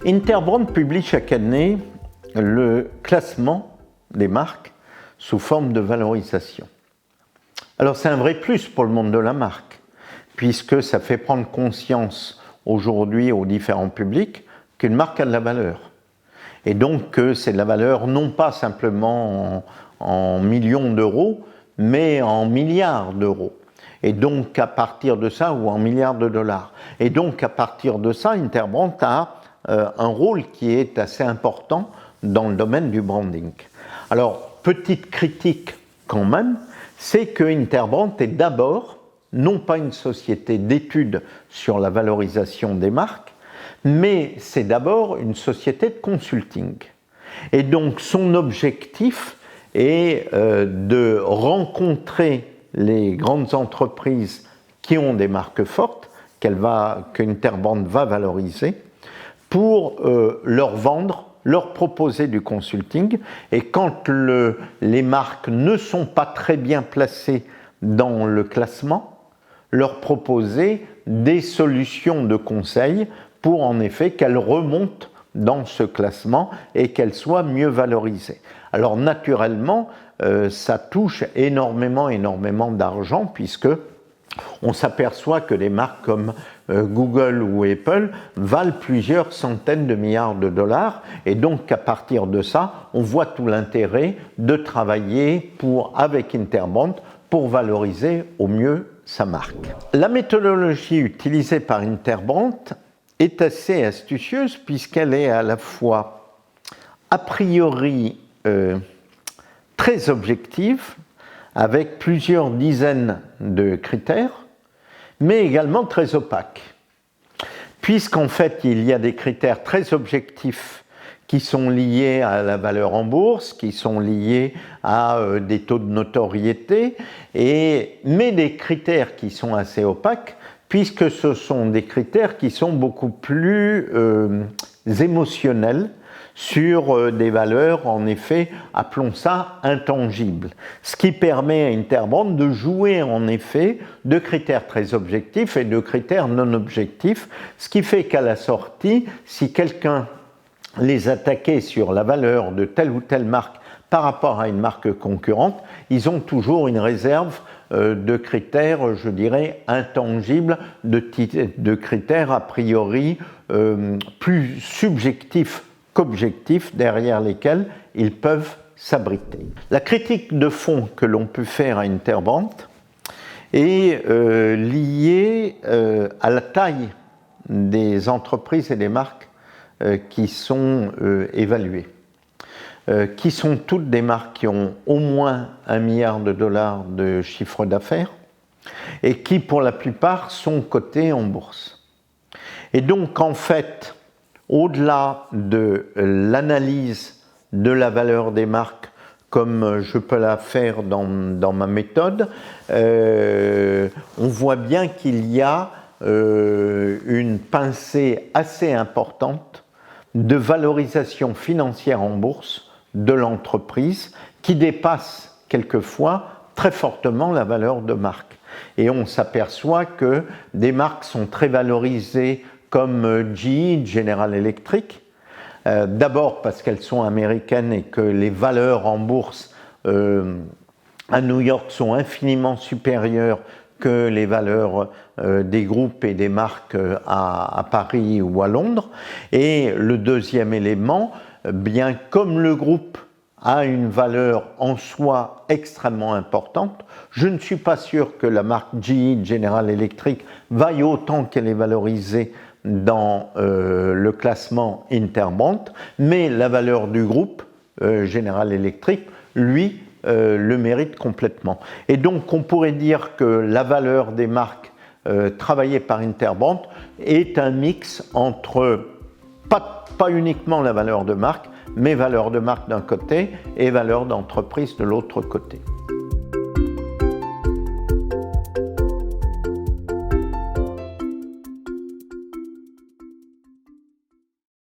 Interbrand publie chaque année le classement des marques sous forme de valorisation. Alors c'est un vrai plus pour le monde de la marque, puisque ça fait prendre conscience aujourd'hui aux différents publics qu'une marque a de la valeur. Et donc que c'est de la valeur non pas simplement en millions d'euros, mais en milliards d'euros. Et donc à partir de ça, ou en milliards de dollars. Et donc à partir de ça, Interbrand a un rôle qui est assez important dans le domaine du branding. Alors, petite critique quand même, c'est que Interbrand est d'abord non pas une société d'études sur la valorisation des marques, mais c'est d'abord une société de consulting. Et donc son objectif est de rencontrer les grandes entreprises qui ont des marques fortes qu'Interbrand va valoriser pour leur vendre, leur proposer du consulting. Et quand les marques ne sont pas très bien placées dans le classement, leur proposer des solutions de conseil pour en effet qu'elles remontent dans ce classement et qu'elles soient mieux valorisées. Alors naturellement, ça touche énormément d'argent puisque on s'aperçoit que des marques comme Google ou Apple valent plusieurs centaines de milliards de dollars et donc à partir de ça, on voit tout l'intérêt de travailler avec Interbrand pour valoriser au mieux sa marque. La méthodologie utilisée par Interbrand est assez astucieuse puisqu'elle est à la fois a priori très objective avec plusieurs dizaines de critères, mais également très opaque. Puisqu'en fait, il y a des critères très objectifs qui sont liés à la valeur en bourse, qui sont liés à des taux de notoriété, mais des critères qui sont assez opaques, puisque ce sont des critères qui sont beaucoup plus émotionnels, sur des valeurs, en effet, appelons ça intangibles. Ce qui permet à Interbrand de jouer, en effet, de critères très objectifs et de critères non objectifs, ce qui fait qu'à la sortie, si quelqu'un les attaquait sur la valeur de telle ou telle marque par rapport à une marque concurrente, ils ont toujours une réserve de critères, je dirais, intangibles, de critères a priori plus subjectifs qu'objectifs derrière lesquels ils peuvent s'abriter. La critique de fond que l'on peut faire à Interbrand est liée à la taille des entreprises et des marques qui sont évaluées, qui sont toutes des marques qui ont au moins 1 milliard de dollars de chiffre d'affaires et qui, pour la plupart, sont cotées en bourse. Et donc, en fait, au-delà de l'analyse de la valeur des marques, comme je peux la faire dans ma méthode, on voit bien qu'il y a une pincée assez importante de valorisation financière en bourse de l'entreprise qui dépasse quelquefois très fortement la valeur de marque. Et on s'aperçoit que des marques sont très valorisées comme GE, General Electric, d'abord parce qu'elles sont américaines et que les valeurs en bourse à New York sont infiniment supérieures que les valeurs des groupes et des marques à Paris ou à Londres. Et le deuxième élément, bien comme le groupe a une valeur en soi extrêmement importante, je ne suis pas sûr que la marque GE, General Electric, vaille autant qu'elle est valorisée dans le classement Interbrand, mais la valeur du groupe General Electric, lui, le mérite complètement. Et donc on pourrait dire que la valeur des marques travaillées par Interbrand est un mix entre pas uniquement la valeur de marque, mais valeur de marque d'un côté et valeur d'entreprise de l'autre côté.